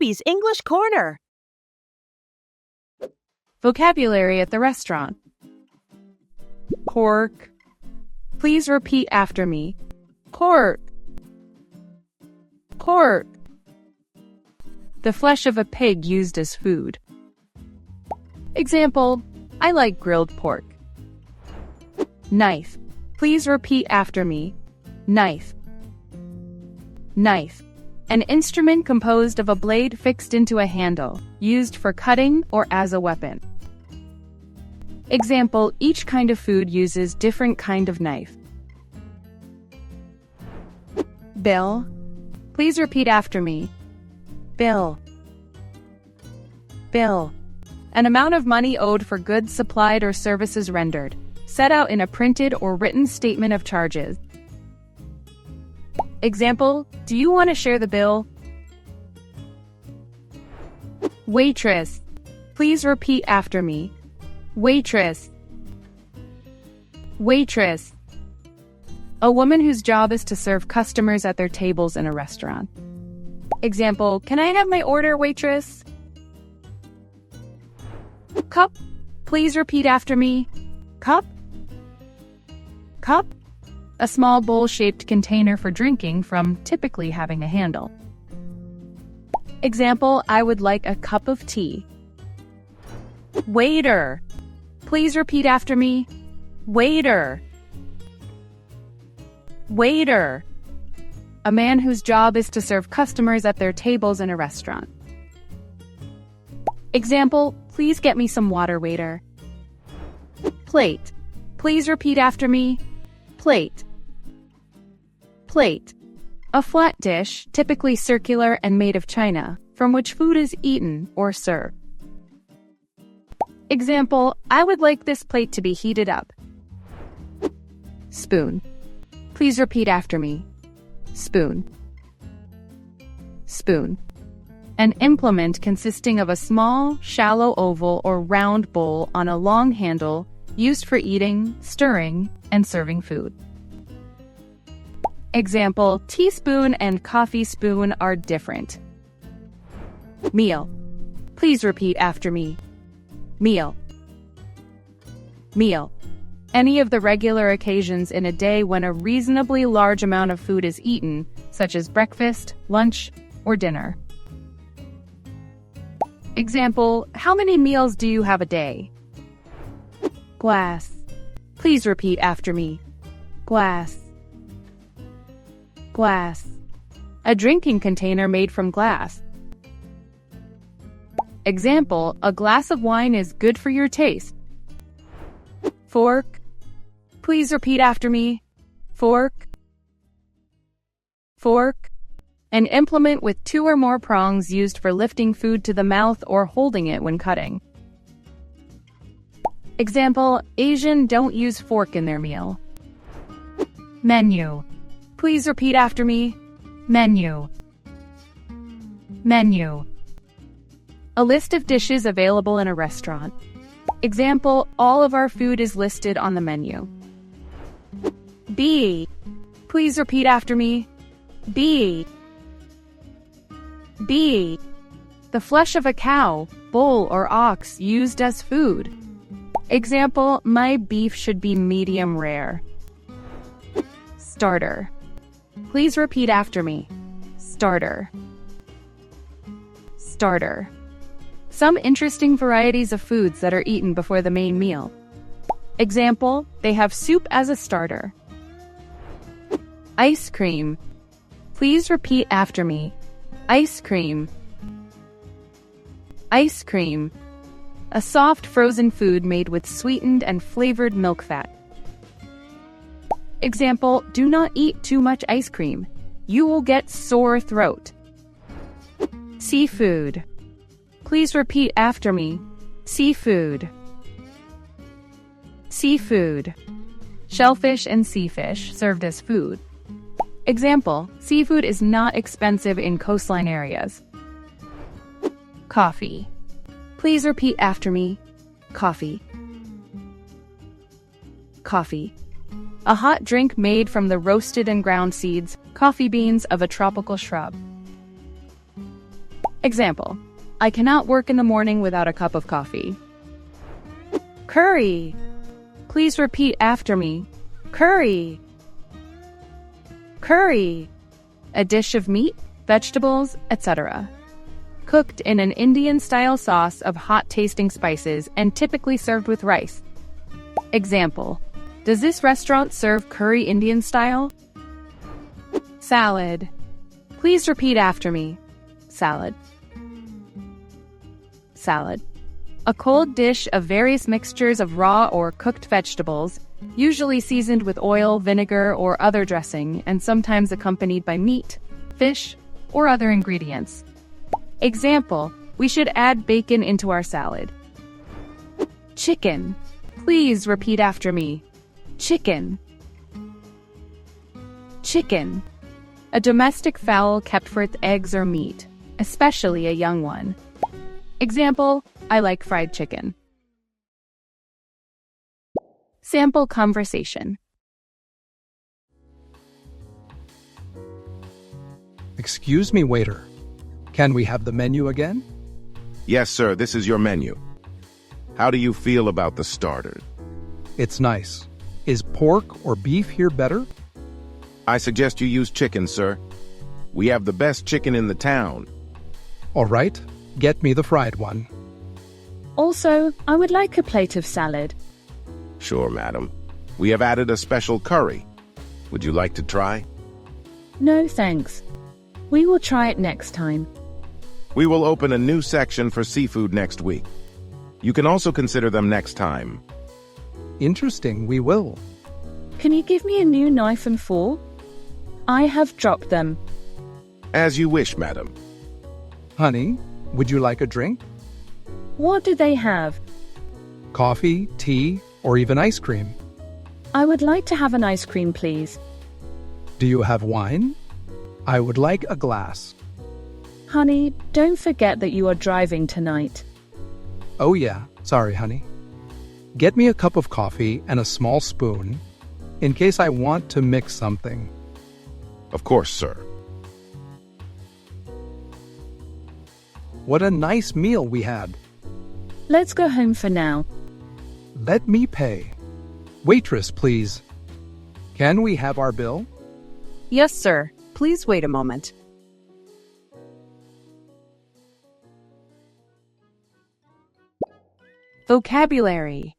Phoebe's English Corner. Vocabulary at the restaurant. Pork. Please repeat after me. Pork. Pork. The flesh of a pig used as food. Example, I like grilled pork. Knife. Please repeat after me. Knife. Knife. An instrument composed of a blade fixed into a handle, used for cutting or as a weapon. Example, each kind of food uses different kind of knife. Bill. Please repeat after me. Bill. Bill. An amount of money owed for goods supplied or services rendered, set out in a printed or written statement of charges. Example, do you want to share the bill? Waitress. Please repeat after me. Waitress. Waitress. A woman whose job is to serve customers at their tables in a restaurant. Example, can I have my order, waitress? Cup. Please repeat after me. Cup. Cup. A small bowl-shaped container for drinking from, typically having a handle. Example, I would like a cup of tea. Waiter. Please repeat after me. Waiter. Waiter. A man whose job is to serve customers at their tables in a restaurant. Example, please get me some water, waiter. Plate. Please repeat after me. Plate. Plate. A flat dish, typically circular and made of china, from which food is eaten or served. Example, I would like this plate to be heated up. Spoon. Please repeat after me. Spoon. Spoon. An implement consisting of a small, shallow oval or round bowl on a long handle used for eating, stirring, and serving food. Example, teaspoon and coffee spoon are different. Meal. Please repeat after me. Meal. Meal. Any of the regular occasions in a day when a reasonably large amount of food is eaten, such as breakfast, lunch, or dinner. Example, how many meals do you have a day? Glass. Please repeat after me. Glass. Glass. A drinking container made from glass. Example, a glass of wine is good for your taste. Fork. Please repeat after me. Fork. Fork. An implement with 2 or more prongs used for lifting food to the mouth or holding it when cutting. Example, Asian don't use fork in their meal. Menu. Please repeat after me. Menu. Menu. A list of dishes available in a restaurant. Example, all of our food is listed on the menu. B. Please repeat after me. B. B. The flesh of a cow, bull, or ox used as food. Example, my beef should be medium rare. Starter. Please repeat after me. Starter. Starter. Some interesting varieties of foods that are eaten before the main meal. Example, they have soup as a starter. Ice cream. Please repeat after me. Ice cream. Ice cream. A soft frozen food made with sweetened and flavored milk fat. Example, do not eat too much ice cream. You will get sore throat. Seafood. Please repeat after me. Seafood. Seafood. Shellfish and sea fish served as food. Example, seafood is not expensive in coastline areas. Coffee. Please repeat after me. Coffee. Coffee. A hot drink made from the roasted and ground seeds, coffee beans of a tropical shrub. Example, I cannot work in the morning without a cup of coffee. Curry. Please repeat after me. Curry. Curry. A dish of meat, vegetables, etc. Cooked in an Indian-style sauce of hot-tasting spices and typically served with rice. Example, does this restaurant serve curry Indian style? Salad. Please repeat after me. Salad. Salad. A cold dish of various mixtures of raw or cooked vegetables, usually seasoned with oil, vinegar, or other dressing, and sometimes accompanied by meat, fish, or other ingredients. Example, we should add bacon into our salad. Chicken. Please repeat after me. Chicken. Chicken. A domestic fowl kept for its eggs or meat, especially a young one. Example, I like fried chicken. Sample conversation. Excuse me, waiter. Can we have the menu again? Yes, sir, this is your menu. How do you feel about the starters? It's nice. Is pork or beef here better? I suggest you use chicken, sir. We have the best chicken in the town. All right, get me the fried one. Also, I would like a plate of salad. Sure, madam. We have added a special curry. Would you like to try? No, thanks. We will try it next time. We will open a new section for seafood next week. You can also consider them next time. Interesting, we will. Can you give me a new knife and fork? I have dropped them. As you wish, madam. Honey, would you like a drink? What do they have? Coffee, tea, or even ice cream? I would like to have an ice cream, please. Do you have wine? I would like a glass. Honey, don't forget that you are driving tonight. Oh yeah, sorry, honey. Get me a cup of coffee and a small spoon, in case I want to mix something. Of course, sir. What a nice meal we had. Let's go home for now. Let me pay. Waitress, please. Can we have our bill? Yes, sir. Please wait a moment. Vocabulary.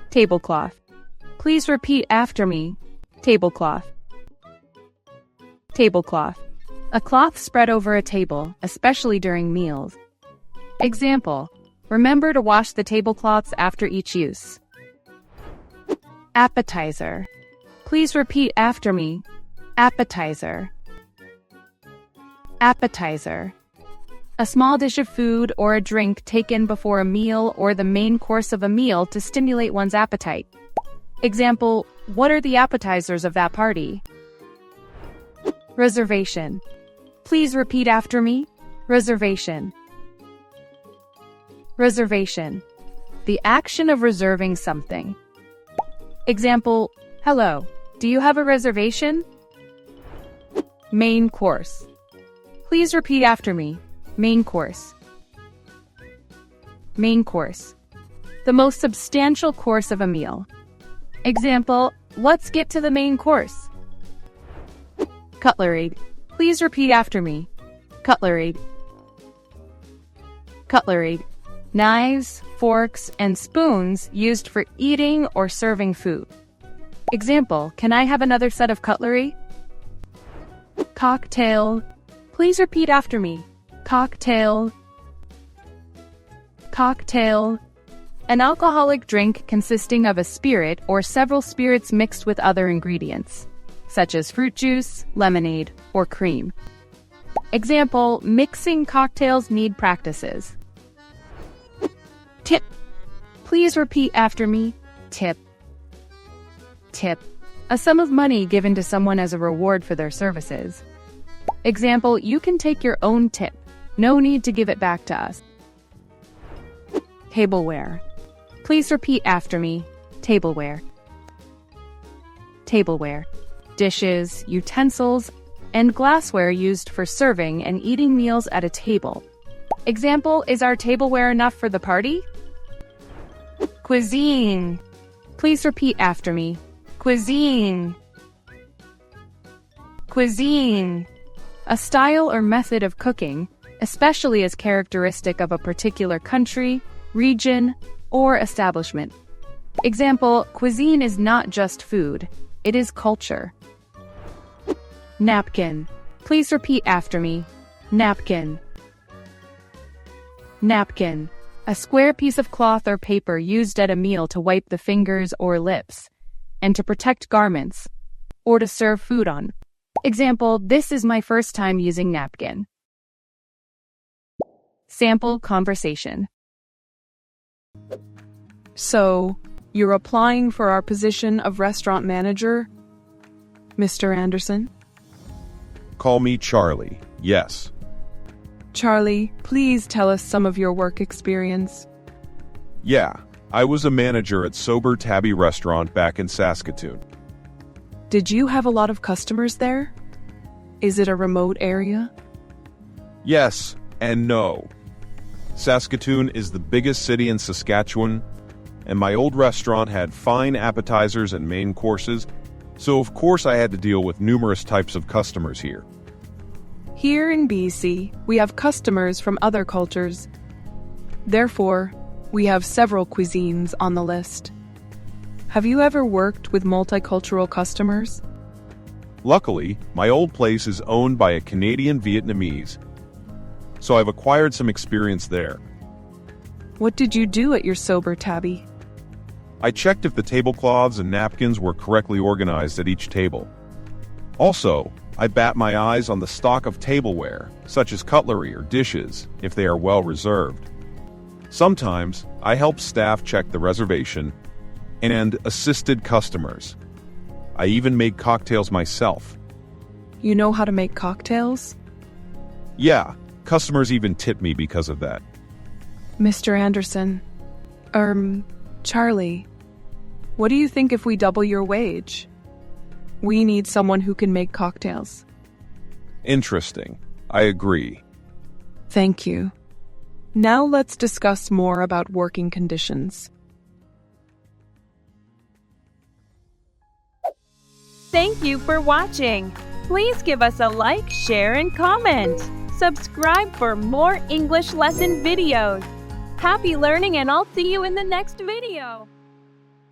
Tablecloth. Please repeat after me. Tablecloth. Tablecloth. A cloth spread over a table, especially during meals. Example, remember to wash the tablecloths after each use. Appetizer. Please repeat after me. Appetizer. Appetizer. A small dish of food or a drink taken before a meal or the main course of a meal to stimulate one's appetite. Example, what are the appetizers of that party? Reservation. Please repeat after me. Reservation. Reservation. The action of reserving something. Example, hello, do you have a reservation? Main course. Please repeat after me. Main course. Main course. The most substantial course of a meal. Example, let's get to the main course. Cutlery. Please repeat after me. Cutlery. Cutlery. Knives, forks, and spoons used for eating or serving food. Example, can I have another set of cutlery? Cocktail. Please repeat after me. Cocktail. Cocktail. An alcoholic drink consisting of a spirit or several spirits mixed with other ingredients, such as fruit juice, lemonade, or cream. Example, mixing cocktails need practices. Tip. Please repeat after me. Tip. Tip. A sum of money given to someone as a reward for their services. Example, you can take your own tip. No need to give it back to us. Tableware. Please repeat after me. Tableware. Tableware. Dishes, utensils, and glassware used for serving and eating meals at a table. Example, is our tableware enough for the party? Cuisine. Please repeat after me. Cuisine. Cuisine. A style or method of cooking, especially as characteristic of a particular country, region, or establishment. Example, cuisine is not just food, it is culture. Napkin. Please repeat after me. Napkin. Napkin. A square piece of cloth or paper used at a meal to wipe the fingers or lips, and to protect garments, or to serve food on. Example, this is my first time using napkin. Sample conversation. So, you're applying for our position of restaurant manager, Mr. Anderson? Call me Charlie, yes. Charlie, please tell us some of your work experience. Yeah, I was a manager at Sober Tabby Restaurant back in Saskatoon. Did you have a lot of customers there? Is it a remote area? Yes and no. Saskatoon is the biggest city in Saskatchewan, and my old restaurant had fine appetizers and main courses, so of course I had to deal with numerous types of customers here. Here in BC, we have customers from other cultures. Therefore, we have several cuisines on the list. Have you ever worked with multicultural customers? Luckily, my old place is owned by a Canadian Vietnamese, so I've acquired some experience there. What did you do at your Sober Tabby? I checked if the tablecloths and napkins were correctly organized at each table. Also, I bat my eyes on the stock of tableware, such as cutlery or dishes, if they are well reserved. Sometimes, I help staff check the reservation and assisted customers. I even made cocktails myself. You know how to make cocktails? Yeah, customers even tip me because of that. Mr. Anderson. Charlie. What do you think if we double your wage? We need someone who can make cocktails. Interesting. I agree. Thank you. Now let's discuss more about working conditions. Thank you for watching. Please give us a like, share, and comment. Subscribe for more English lesson videos. Happy learning, and I'll see you in the next video.